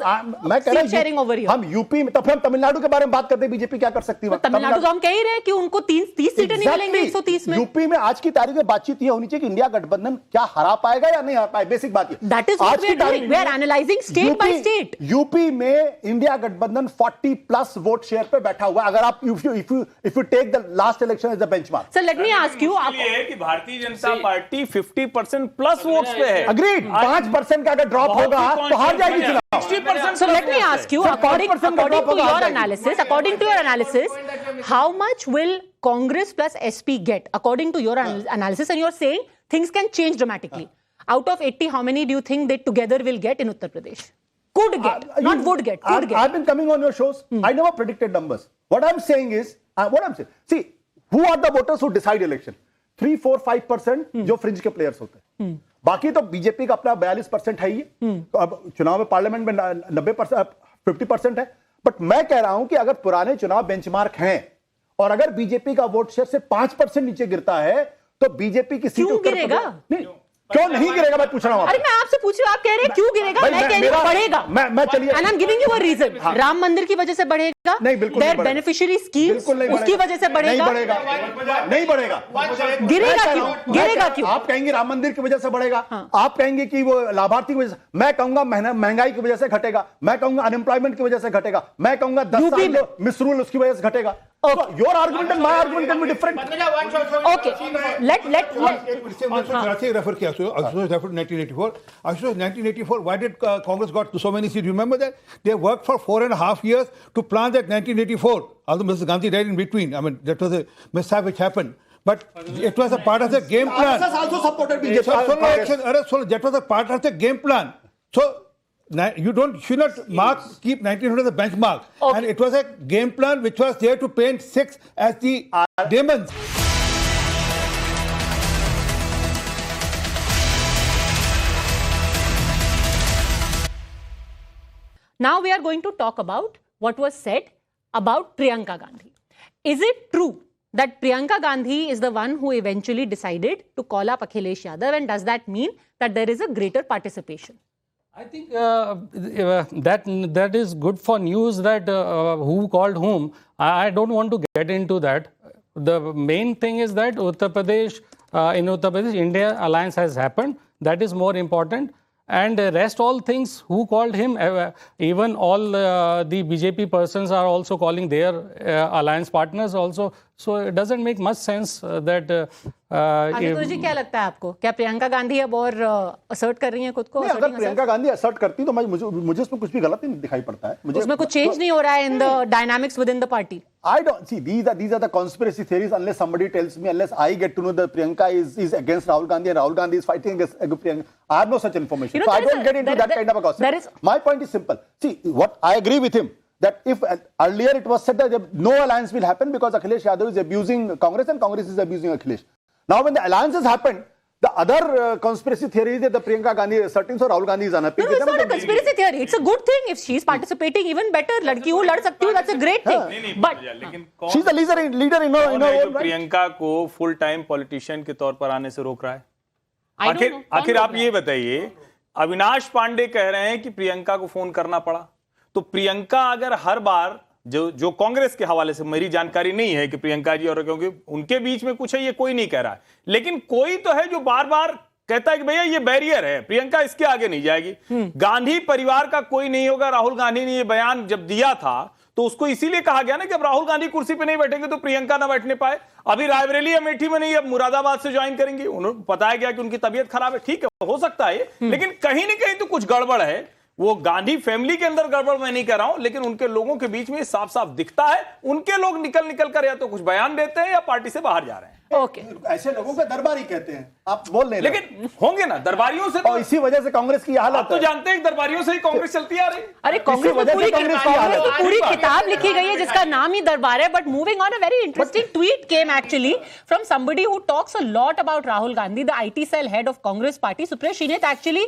Speaker 1: seat sharing over here.
Speaker 3: हम UP में, तो फिर हम तमिलनाडु के बारे में बात करते हैं, बीजेपी क्या कर सकती है?
Speaker 1: तमिलनाडु तो हम कह ही रहे हैं कि उनको 30 सीटें नहीं मिलेंगी 130 में.
Speaker 3: यूपी में आज की तारीख में बातचीत ये होनी चाहिए कि इंडिया गठबंधन क्या हरा पाएगा या नहीं हरा पाएगा. बेसिक बात ये.
Speaker 1: That is what we are doing. We are analyzing state by state.
Speaker 3: UP में इंडिया गठबंधन 40+ वोट शेयर पे बैठा हुआ है. अगर आप if you take the last election as a benchmark.
Speaker 1: Sir, let me ask you.
Speaker 4: ये कि भारतीय जनता पार्टी 50%+ वोट्स पे है.
Speaker 3: Agreed. 5% का ड्रॉप होगा तो हार जाएगी चुनाव.
Speaker 4: 60%.
Speaker 1: So let me ask you, according to your analysis, how much will Congress plus SP get? According to your analysis, and you're saying things can change dramatically. Out of 80, how many do you think they together will get in Uttar Pradesh? Could get, not would get. Could get.
Speaker 3: I've been coming on your shows. I never predicted numbers. What I'm saying is, see, who are the voters who decide election? 3, 4, 5% जो fringe के players होते हैं. बाकी तो BJP का अपना 42% है ही. अब चुनाव में पार्लियामेंट में 90%, 50% है. बट मैं कह रहा हूं कि अगर पुराने चुनाव बेंचमार्क हैं और अगर बीजेपी का वोट शेयर से 5% नीचे गिरता है तो बीजेपी की सीट
Speaker 1: क्यों गिरेगा?
Speaker 3: नहीं, क्यों नहीं गिरेगा? मैं पूछ रहा हूं.
Speaker 1: अरे मैं आपसे पूछ रही हूं, आप कह रहे हैं क्यों गिरेगा? मैं कह रही हूं बढ़ेगा.
Speaker 3: मैं चलिए,
Speaker 1: and I am giving you a reason. Ram Mandir की वजह से बढ़ेगा?
Speaker 3: नहीं, बिल्कुल नहीं.
Speaker 1: बेनिफिशियरी स्कीम्स उसकी वजह से बढ़ेगा?
Speaker 3: नहीं बढ़ेगा.
Speaker 1: गिरेगा क्यों? गिरेगा क्यों?
Speaker 3: आप कहेंगे राम मंदिर की वजह से बढ़ेगा. आप कहेंगे कि वो लाभार्थी की वजह से. मैं कहूंगा महंगाई की वजह से घटेगा. मैं कहूंगा अनएम्प्लॉयमेंट की वजह से घटेगा. मैं कहूंगा 10 साल मिसरूल उसकी वजह से घटेगा. Your argument and my argument can be different.
Speaker 1: Okay. Let
Speaker 7: refer किया. Ashutosh referred 1984. Ashutosh 1984. Why did Congress got so many seats? Remember that they worked for 4.5 years to plan that 1984. Although Mrs. Gandhi died in between. I mean, that was a mishap which happened. but it was a part of the game plan.
Speaker 3: RSS also supported BJP.
Speaker 7: That was a part of the game plan. So you should not keep 1900 as a benchmark.
Speaker 1: Okay.
Speaker 7: And it was a game plan which was there to paint 6 as the demons.
Speaker 1: Now we are going to talk about what was said about Priyanka Gandhi. Is it true that Priyanka Gandhi is the one who eventually decided to call up Akhilesh Yadav, and does that mean that there is a greater participation?
Speaker 8: I think that is good for news that who called whom. I don't want to get into that. The main thing is that in Uttar Pradesh, India alliance has happened. That is more important. And rest all things, who called him, even all the BJP persons are also calling their alliance partners also. So it doesn't make much sense that...
Speaker 1: Ashutosh जी, क्या लगता है आपको? क्या प्रियंका गांधी अब और assert कर रही हैं खुद को?
Speaker 3: नहीं, अगर प्रियंका गांधी असर्ट करती तो मुझे इसमें कुछ भी गलत नहीं दिखाई पड़ता है.
Speaker 1: उसमें कुछ चेंज नहीं हो रहा है in the dynamics within the party.
Speaker 3: I don't see these are the conspiracy theories unless somebody tells me, unless I get to know that Priyanka is against Rahul Gandhi and Rahul Gandhi is fighting against Priyanka. I have no such information.
Speaker 1: You know,
Speaker 3: so I don't get into that kind of a gossip. My point is simple. See, what I agree with him that if earlier it was said that no alliance will happen because Akhilesh Yadav is abusing Congress and Congress is abusing Akhilesh. Now when the alliances happened, the other conspiracy theory is that the Priyanka Gandhi is asserting so Rahul Gandhi is unhappy.
Speaker 1: No, it's not a conspiracy theory. It's a good thing. If she's participating, even better. लड़की हो लड़ सकती हो, that's a great thing. But
Speaker 3: she's the leader in her own right.
Speaker 4: Priyanka को full time politician के तौर पर आने से रोक रहा है. आखिर आप ये बताइए, अविनाश पांडे कह रहे हैं कि प्रियंका को फोन करना पड़ा. तो प्रियंका अगर हर बार जो कांग्रेस के हवाले से मेरी जानकारी नहीं है कि प्रियंका जी और क्योंकि उनके बीच में कुछ है ये कोई नहीं कह रहा है, लेकिन कोई तो है जो बार बार कहता है कि भैया ये बैरियर है, प्रियंका इसके आगे नहीं जाएगी. गांधी परिवार का कोई नहीं होगा. राहुल गांधी ने ये बयान जब दिया था तो उसको इसीलिए कहा गया ना कि अब राहुल गांधी कुर्सी पे नहीं बैठेंगे तो प्रियंका ना बैठने पाए. अभी रायबरेली अमेठी में नहीं, अब मुरादाबाद से ज्वाइन करेंगी. उन्होंने बताया गया कि उनकी तबीयत खराब है. ठीक है, हो सकता है, लेकिन कहीं ना कहीं तो कुछ गड़बड़ है. वो गांधी फैमिली के अंदर गड़बड़ मैं नहीं कर रहा हूं, लेकिन उनके लोगों के बीच में साफ साफ दिखता है. उनके लोग निकल कर या तो कुछ बयान देते हैं या पार्टी से बाहर जा रहे हैं.
Speaker 1: ओके,
Speaker 3: ऐसे लोगों को दरबारी कहते हैं. आप बोल नहीं,
Speaker 4: लेकिन होंगे ना दरबारियों से.
Speaker 3: और इसी वजह से कांग्रेस की हालत.
Speaker 4: आप तो जानते हैं दरबारियों से ही कांग्रेस चलती आ रही.
Speaker 1: अरे कांग्रेस में पूरी किताब लिखी गई है जिसका नाम ही दरबार है. But moving on, a very interesting tweet came actually from somebody who talks a lot about Rahul Gandhi, the IT cell head of Congress party. Supriya Shinath actually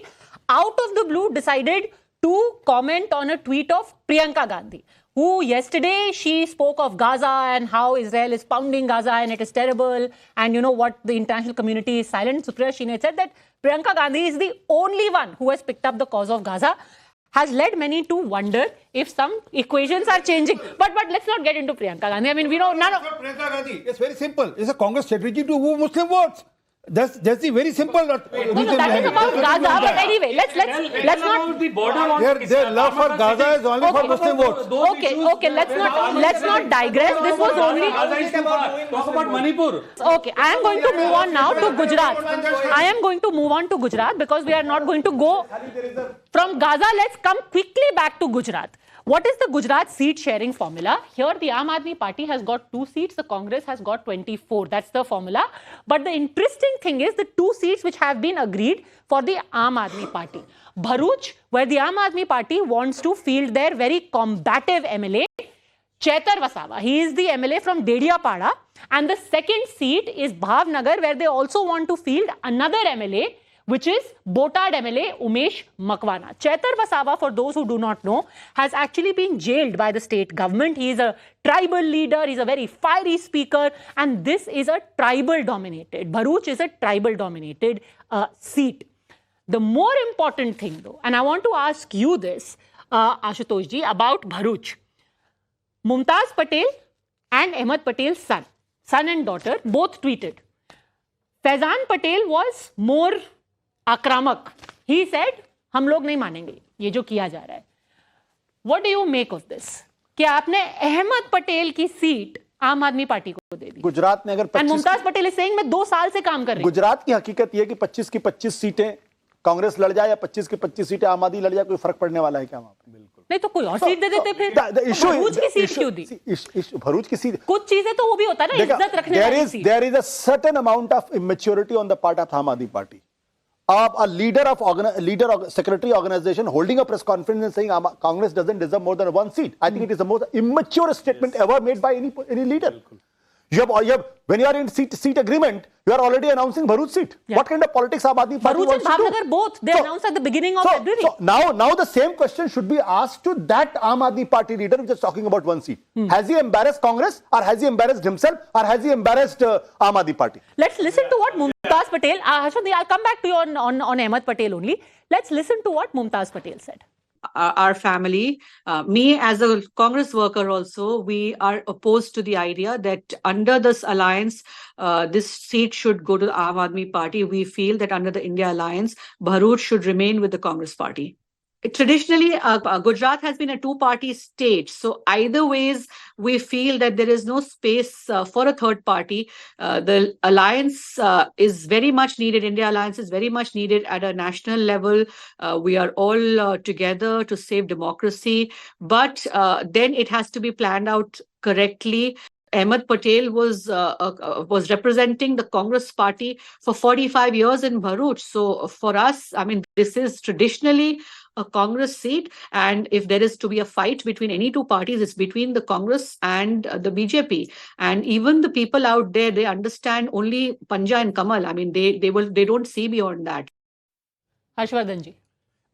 Speaker 1: out of the blue decided to comment on a tweet of Priyanka Gandhi, who yesterday she spoke of Gaza and how Israel is pounding Gaza and it is terrible, and you know what, the international community is silent. Supriya Shinath said that Priyanka Gandhi is the only one who has picked up the cause of Gaza, has led many to wonder if some equations are changing. But let's not get into Priyanka Gandhi. I mean, we know none of
Speaker 7: Priyanka Gandhi. It's very simple. It's a Congress strategy to woo Muslim votes. That's the very simple.
Speaker 1: No, that is about Gaza. But anyway, let's not.
Speaker 7: Their love for Gaza is only for Muslim votes.
Speaker 1: Okay. Let's not digress. This was only.
Speaker 8: Talk about Manipur.
Speaker 1: Okay, I am going to move on now to Gujarat. I am going to move on to Gujarat because we are not going to go from Gaza. Let's come quickly back to Gujarat. What is the Gujarat seat sharing formula? Here the Aam Aadmi Party has got 2 seats, the Congress has got 24. That's the formula. But the interesting thing is the 2 seats which have been agreed for the Aam Aadmi Party. Bharuch, where the Aam Aadmi Party wants to field their very combative MLA, Chaitar Wasawa. He is the MLA from Dediyapada. And the second seat is Bhavnagar, where they also want to field another MLA, which is Botad MLA Umesh Makwana. Chaitar Wasawa, for those who do not know, has actually been jailed by the state government. He is a tribal leader, he's a very fiery speaker, and this is a tribal-dominated, Bharuch is a tribal-dominated seat. The more important thing though, and I want to ask you this, Ashutosh ji, about Bharuch. Mumtaz Patel and Ahmed Patel's son and daughter, both tweeted. Faizan Patel was more आक्रामक. He said, हम लोग नहीं मानेंगे ये जो किया जा रहा है. What do you make of this? क्या आपने अहमद पटेल की सीट आम आदमी पार्टी को दे दी?
Speaker 3: गुजरात में अगर 25
Speaker 1: मुमताज पटेल इज सेइंग मैं 2 साल से काम कर रही हूं.
Speaker 3: गुजरात की हकीकत ये कि 25 की 25 सीटें कांग्रेस लड़ जाए या 25 की 25 सीटें आम आदमी लड़ जाए, कोई फर्क पड़ने वाला है क्या वहां पर? बिल्कुल.
Speaker 1: नहीं तो कोई और सीट दे देते फिर।
Speaker 3: The issue is-
Speaker 1: भरूच की सीट
Speaker 3: issue-
Speaker 1: क्यों दी?
Speaker 3: see, भरूच की सीट,
Speaker 1: कुछ चीजें तो वो भी होता है ना, इज्जत रखने वाली seat.
Speaker 3: there is a certain amount of immaturity on the part of Aam Aadmi Party. A leader of secretary organization holding a press conference and saying Congress doesn't deserve more than one seat. I think it is the most immature statement ever made by any leader. When you are in seat agreement, you are already announcing Bharuch seat.
Speaker 1: Yeah.
Speaker 3: What kind of politics Aam Aadmi Party
Speaker 1: Bharuch and
Speaker 3: wants to do?
Speaker 1: Bhavnagar both, they announced at the beginning of February.
Speaker 3: So now the same question should be asked to that Aam Aadmi Party leader which is talking about one seat. Has he embarrassed Congress, or has he embarrassed himself, or has he embarrassed Aam Aadmi Party?
Speaker 1: Let's listen to what Mumtaz Patel, Harshvardhan, I'll come back to you on Ahmed Patel only. Let's listen to what Mumtaz Patel said.
Speaker 9: Our family, me as a Congress worker also, we are opposed to the idea that under this alliance, this seat should go to the Aam Aadmi Party. We feel that under the India alliance, Bharuch should remain with the Congress Party. Traditionally, Gujarat has been a two-party state. So either ways, we feel that there is no space for a third party. The alliance is very much needed. India alliance is very much needed at a national level. We are all together to save democracy. But then it has to be planned out correctly. Ahmed Patel was representing the Congress party for 45 years in Bharuch. So for us, I mean, this is traditionally a Congress seat. And if there is to be a fight between any two parties, it's between the Congress and the BJP. And even the people out there, they understand only Panja and Kamal. I mean, they don't see beyond that.
Speaker 1: Harshvardhan ji.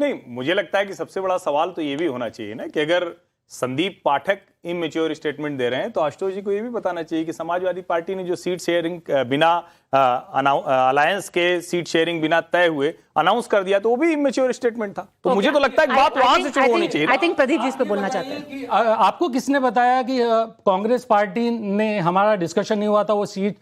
Speaker 4: नहीं, मुझे लगता है कि सबसे बड़ा सवाल तो ये भी होना चाहिए ना कि अगर संदीप पाठक इमेच्योर स्टेटमेंट दे रहे हैं तो आशुतोष जी को ये भी बताना चाहिए कि समाजवादी पार्टी ने जो सीट शेयरिंग बिना अलायंस के सीट शेयरिंग बिना तय हुए अनाउंस कर दिया तो वो भी इमेच्योर स्टेटमेंट था। तो मुझे तो लगता है कि बात वहां से शुरू होनी चाहिए।
Speaker 1: आई थिंक प्रदीप जी इस पे बोलना चाहते हैं।
Speaker 8: आपको किसने बताया कि कांग्रेस पार्टी ने हमारा डिस्कशन नहीं हुआ था वो सीट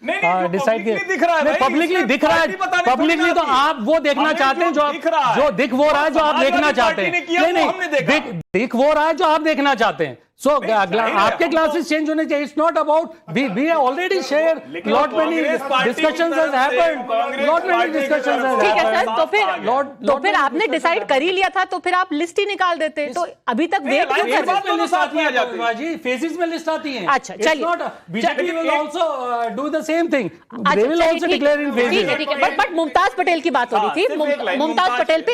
Speaker 8: डिसाइड
Speaker 4: दिख रहा है,
Speaker 8: पब्लिकली दिख रहा है, पब्लिकली तो आप वो देखना चाहते हैं जो दिख वो रहा है जो आप देखना चाहते हैं। नहीं, दिख वो रहा है जो आप देखना चाहते हैं। So आपके क्लासेस चेंज होने चाहिए। It's not about we have already shared lot many discussions has happened. Lot many discussions has
Speaker 1: ठीक है
Speaker 8: happened.
Speaker 1: सर, तो फिर आपने डिसाइड कर ही लिया था तो फिर आप लिस्ट ही निकाल देते। तो अभी तक वेट क्यों कर रहे
Speaker 8: लिस्ट आती है जी, फेजेस में लिस्ट आती है।
Speaker 1: अच्छा चलिए,
Speaker 8: BJP will also do the same thing. They will also declare in phases.
Speaker 1: ठीक है, बट मुमताज पटेल की बात हो रही थी। मुमताज पटेल पे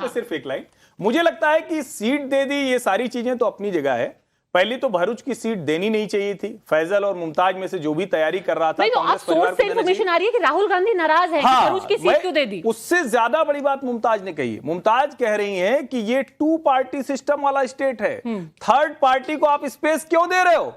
Speaker 4: सिर्फ एक लाइन। मुझे लगता है कि सीट दे दी, ये सारी चीजें तो अपनी जगह है। पहली तो भरूच की सीट देनी नहीं चाहिए थी। फैजल और मुमताज में से जो भी तैयारी कर रहा था
Speaker 1: कांग्रेस परिवार को इन्फॉर्मेशन आ रही है कि राहुल गांधी नाराज है कि भरूच की सीट क्यों दे दी।
Speaker 4: उससे ज्यादा बड़ी बात मुमताज ने कही है। मुमताज कह रही हैं कि ये टू पार्टी सिस्टम वाला स्टेट है, थर्ड पार्टी को आप स्पेस क्यों दे रहे हो?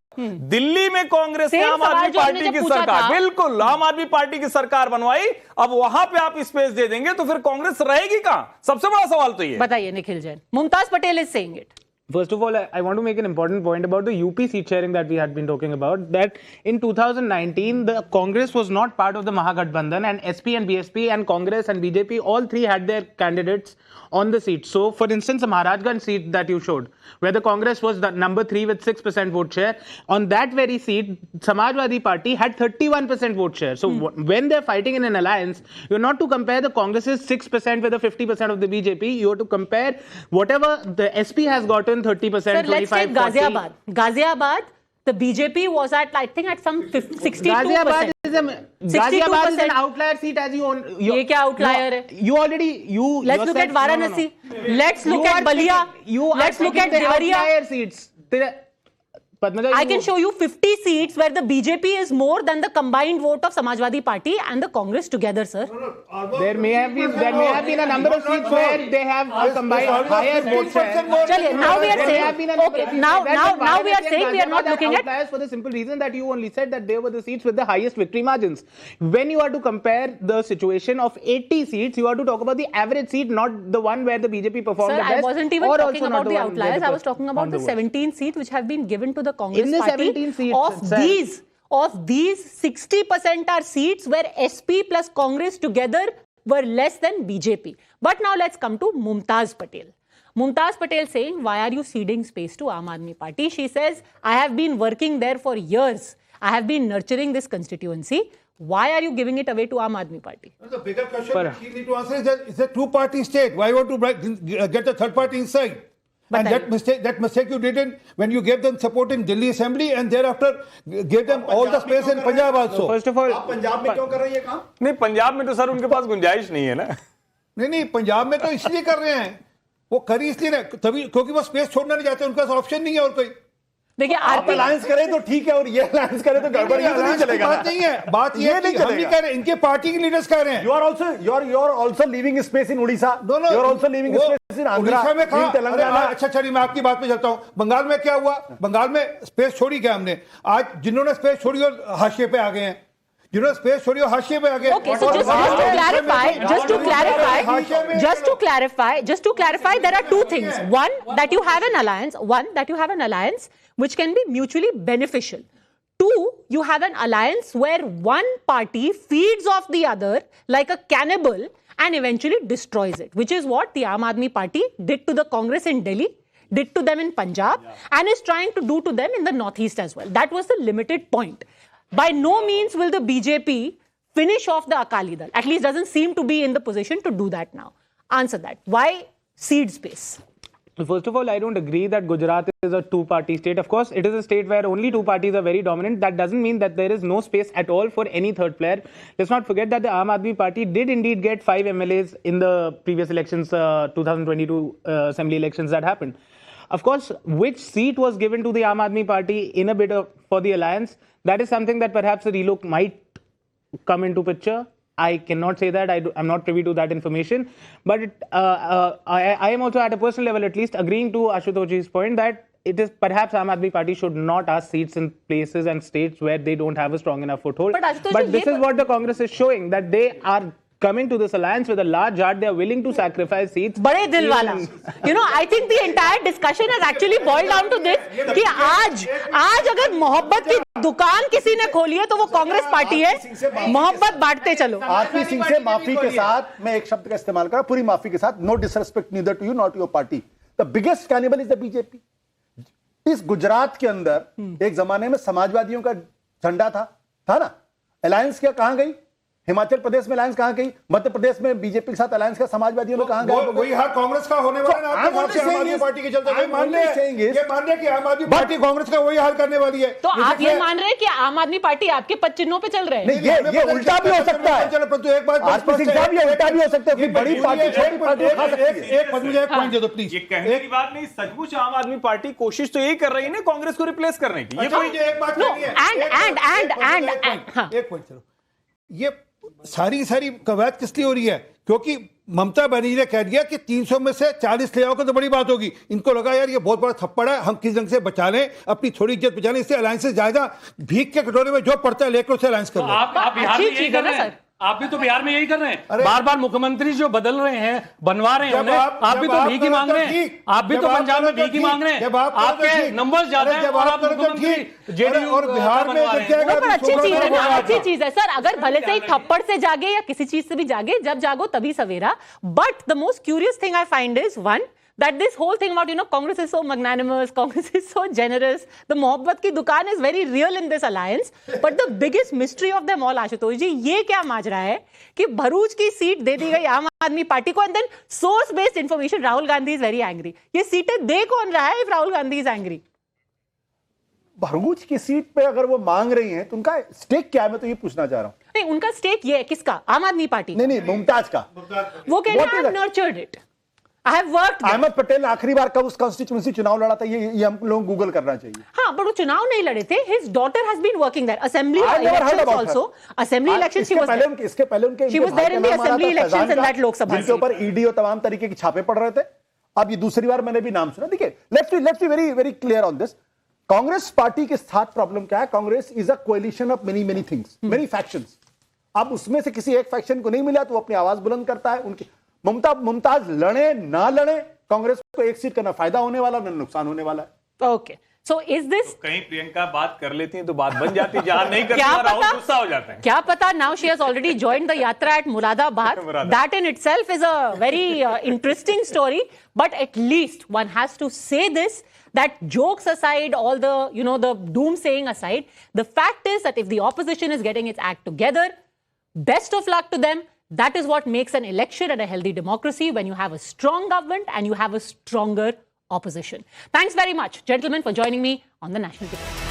Speaker 4: दिल्ली में कांग्रेस ने आम आदमी पार्टी की सरकार, बिल्कुल आम आदमी पार्टी की सरकार बनवाई, अब वहां पे आप स्पेस दे देंगे तो फिर कांग्रेस रहेगी कहां? सबसे बड़ा सवाल तो ये
Speaker 1: बताइए Nikhil Jain. Mumtaz Patel is saying it.
Speaker 5: First of all, I want to make an important point about the UP seat sharing that we had been talking about, that in 2019, the Congress was not part of the Mahagathbandhan, and SP and BSP and Congress and BJP, all three had their candidates on the seat. So, for instance, the Maharajganj seat that you showed, where the Congress was the number 3 with 6% vote share, on that very seat, Samajwadi Party had 31% vote share. So, when they're fighting in an alliance, you're not to compare the Congress's 6% with the 50% of the BJP. You have to compare whatever the SP has gotten 30%,
Speaker 1: Sir,
Speaker 5: 25%.
Speaker 1: let's take Ghaziabad. Ghaziabad, the BJP was at, I think, at some 62%.
Speaker 5: Ghaziabad is an outlier seat, as you own.
Speaker 1: ये क्या outlier है?
Speaker 5: Let's
Speaker 1: look at Varanasi. Let's look at Balia. Let's look at Devaria.
Speaker 5: Seats.
Speaker 1: I can show you 50 seats where the BJP is more than the combined vote of Samajwadi Party and the Congress together, sir.
Speaker 5: There may have been a number of seats where they have combined higher vote share.
Speaker 1: Now we are saying, okay, now we are saying we are not looking at
Speaker 5: outliers for the simple reason that you only said that they were the seats with the highest victory margins. When you are to compare the situation of 80 seats, you are to talk about the average seat, not the one where the BJP performed the best.
Speaker 1: Sir, I wasn't even talking about the outliers. I was talking about the 17 seats which have been given to the Congress party.
Speaker 5: Seats,
Speaker 1: of these 60% are seats where SP plus Congress together were less than BJP. But now let's come to Mumtaz Patel. Mumtaz Patel saying, why are you ceding space to Aam Aadmi Party? She says, I have been working there for years. I have been nurturing this constituency. Why are you giving it away to Aam Aadmi Party?
Speaker 7: The bigger question she need to answer is that it's a two-party state. Why want to get a third party inside? And that mistake you did when you gave them support in Delhi Assembly and thereafter gave them all the space in Punjab also.
Speaker 5: First of all,
Speaker 3: आप पंजाब में क्यों कर रहे हैं ये काम?
Speaker 4: नहीं, पंजाब में तो सर उनके पास गुंजाइश नहीं है ना।
Speaker 7: नहीं, पंजाब में तो इसलिए कर रहे हैं, वो करी इसलिए रहे तभी, क्योंकि वो स्पेस छोड़ना नहीं चाहते, उनका ऑप्शन नहीं है और कोई।
Speaker 1: देखिए,
Speaker 3: आप अलायंस करें तो ठीक है और ये अलायंस करें तो गड़बड़, ये तो नहीं चलेगा।
Speaker 7: बात नहीं है, बात ये नहीं, हम नहीं कह रहे, इनके पार्टी के लीडर्स कह रहे हैं।
Speaker 3: You are also leaving space in Odisha.
Speaker 7: No,
Speaker 3: You are also leaving space in Andhra.
Speaker 7: Orissa में कहा,
Speaker 3: in तेलंगाना।
Speaker 7: अच्छा चलिए मैं आपकी बात पे चलता हूँ। बंगाल में क्या हुआ? बंगाल में स्पेस छोड़ी क्या हमने? आज जिन्होंने स्पेस छोड़ी और हाशिए पे आ गए हैं, जिन्होंने स्पेस छोड़ी और हाशिए पे आ गए।
Speaker 1: Okay, so just to clarify, there are two things. One, that you have an alliance which can be mutually beneficial. Two, you have an alliance where one party feeds off the other like a cannibal and eventually destroys it, which is what the Aam Aadmi Party did to the Congress in Delhi, did to them in Punjab, and is trying to do to them in the Northeast as well. That was the limited point. By no means will the BJP finish off the Akali Dal. At least doesn't seem to be in the position to do that now. Answer that. Why seed space?
Speaker 5: First of all, I don't agree that Gujarat is a two-party state. Of course, it is a state where only two parties are very dominant. That doesn't mean that there is no space at all for any third player. Let's not forget that the Aam Aadmi Party did indeed get 5 MLAs in the previous elections, 2022 assembly elections that happened. Of course, which seat was given to the Aam Aadmi Party in a bid for the alliance, that is something that perhaps the relook might come into picture. I cannot say that. I'm not privy to that information. But I am also at a personal level at least agreeing to Ashutoshji's point that it is perhaps Aam Aadmi Party should not ask seats in places and states where they don't have a strong enough foothold. But this is what the Congress is showing, that they are coming to this alliance with a large heart. They are willing to sacrifice seats.
Speaker 1: Bade dil wala. You know, I think the entire discussion has actually boiled down to this कि आज अगर मोहब्बत की दुकान किसी ने खोली है तो वो कांग्रेस पार्टी है। मोहब्बत बांटते चलो।
Speaker 3: आरपी सिंह से माफी के साथ मैं एक शब्द का इस्तेमाल करा, पूरी माफी के साथ, no disrespect neither to you not your party, the biggest cannibal is the BJP. इस गुजरात के अंदर एक जमाने में समाजवादियों का झंडा था ना, अलायंस क्या कहां गई? हिमाचल प्रदेश में अलायंस कहां गई? मध्य प्रदेश में बीजेपी के साथ अलायंस का समाजवादियों में कहां गया?
Speaker 7: वही हाल कांग्रेस का होने वाला है। आम आदमी पार्टी के चलते ये मान रहे हैं कि आम आदमी पार्टी कांग्रेस का वही हाल करने वाली है।
Speaker 1: तो आप ये मान रहे हैं कि आम आदमी पार्टी आपके पद चिन्हों पे चल रहे हैं?
Speaker 3: नहीं, ये उल्टा भी हो सकता है।
Speaker 7: परंतु एक बात
Speaker 3: आरपी सिंह साहब, ये उल्टा भी हो सकता है। बड़ी पार्टी छोटी पार्टी खा सकती है।
Speaker 7: एक पॉइंट दे दो प्लीज।
Speaker 4: ये कहने की बात नहीं, सचमुच आम आदमी पार्टी कोशिश तो यही कर रही है ना कांग्रेस को रिप्लेस करने की।
Speaker 7: ये एक बात नहीं है। एक पॉइंट चलो, ये सारी कवायद किस लिए हो रही है? क्योंकि ममता बनर्जी ने कह दिया कि 300 में से 40 ले आओगे तो बड़ी बात होगी। इनको लगा यार ये बहुत बड़ा थप्पड़ है, हम किस ढंग से बचा लें, अपनी थोड़ी इज्जत बचा लें, इससे अलायंस से ज्यादा भीख के कटोरे में जो पड़ता है लेकर उसे अलायंस कर लो।
Speaker 8: आप बिहार में यही कर रहे हैं, आप भी तो बिहार में यही कर रहे हैं। बार बार मुख्यमंत्री जो बदल रहे हैं, बनवा रहे हैं उन्हें, आप भी तो भीख ही मांग रहे हैं। आप भी तो पंजाब में भीख ही मांग रहे हैं। आपके नंबर्स ज्यादा हैं और आप मुख्यमंत्री जेडीयू
Speaker 7: और बिहार में
Speaker 1: अच्छी चीज है ना, अच्छी चीज है सर। अगर भले से ही थप्पड़ से जागे या किसी चीज से भी जागे, जब जागो तभी सवेरा। But the most curious thing I find is one, that this whole thing about, Congress is so magnanimous, Congress is so generous, the mohabbat ki dukaan is very real in this alliance. But the biggest mystery of them all, Ashutosh ji, ये क्या माजरा है कि भरूच की seat दे दी गई आम Aadmi party को, and then source based information, Rahul Gandhi is very angry. ये सीटें दे कौन रहा है if Rahul Gandhi is angry?
Speaker 3: Bharuch की सीट पे अगर वो मांग रही हैं तो उनका स्टेक क्या है, मैं तो ये पूछना चाह रहा हूं।
Speaker 1: नहीं, उनका स्टेक ये है, किसका? आम आदमी पार्टी।
Speaker 3: नहीं, मुमताज का।
Speaker 1: वो कह रहे हैं nurtured it, I have worked there.
Speaker 3: Ahmed Patel ने आखिरी बार कब उस कॉन्स्टिट्यूएंसी चुनाव लड़ा था, ये हम लोग गूगल करना चाहिए।
Speaker 1: हाँ, but वो चुनाव नहीं लड़े थे। His daughter has been working there. Assembly elections also. Assembly elections she was there.
Speaker 3: इसके पहले उनके
Speaker 1: she was there in the assembly elections in that Lok Sabha.
Speaker 3: जिनके ऊपर ईडी और तमाम तरीके के छापे पड़ रहे थे। अब ये दूसरी बार मैंने भी नाम सुना। देखिए, let's be very very clear on this. Congress party के साथ प्रॉब्लम क्या है? Congress is a coalition of many things, many factions. अब उसमें से किसी एक फैक्शन को नहीं मिला तो वो अपनी आवाज बुलंद करता है। उनकी मुमताज लड़े ना लड़े, कांग्रेस को एक सीट का ना फायदा होने वाला ना नुकसान होने वाला है।
Speaker 1: ओके, सो इज दिस,
Speaker 4: कहीं प्रियंका बात कर लेती हैं तो बात बन जाती है, जहां नहीं करती राहुल गुस्सा हो जाते हैं।
Speaker 1: क्या पता, now she has already joined the yatra at Moradabad. That in itself is a very interesting story, but at least one has to say this, that jokes aside, all the the doom saying aside, the fact is that if the opposition is getting its act together, best of luck to them. That is what makes an election and a healthy democracy, when you have a strong government and you have a stronger opposition. Thanks very much, gentlemen, for joining me on the National Debate.